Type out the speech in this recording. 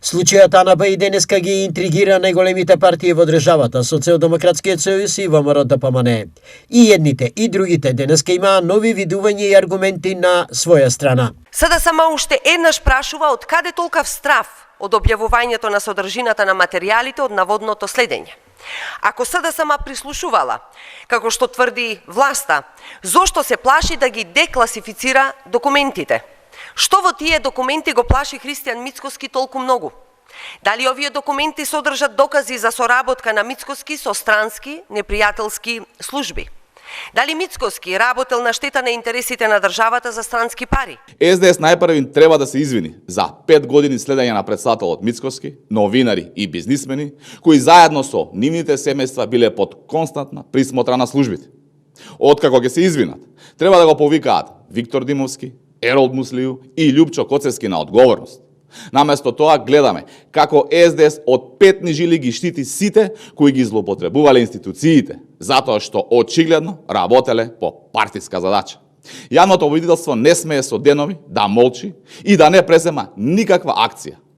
Случајот АНП и денеска ги интригира најголемите партии во државата, Социјалдемократскиот сојуз и ВМРО ДПМН. И едните и другите денеска имаа нови видувања и аргументи на своја страна. СДСМ уште еднаш прашува од каде толкав страф од објавувањето на содржината на материјалите од наводното следење. Ако СДСМ прислушувала, како што тврди власта, зошто се плаши да ги декласифицира документите? Што во тие документи го плаши Христијан Мицкоски толку многу? Дали овие документи содржат докази за соработка на Мицкоски со странски непријателски служби? Дали Мицкоски работел на штета на интересите на државата за странски пари? СДС најпрви треба да се извини за 5 години следење на претседателот Мицкоски, новинари и бизнисмени, кои заедно со нивните семејства биле под константна присмотра на службите. Откако ќе се извинат, треба да го повикаат Виктор Димовски, Еролд Муслију и Љупчо Коцевски на одговорност. Наместо тоа гледаме како СДС од петни жили ги штити сите кои ги злоупотребувале институциите, затоа што очигледно работеле по партиска задача. Јавното обвинителство не смее со денови да молчи и да не презема никаква акција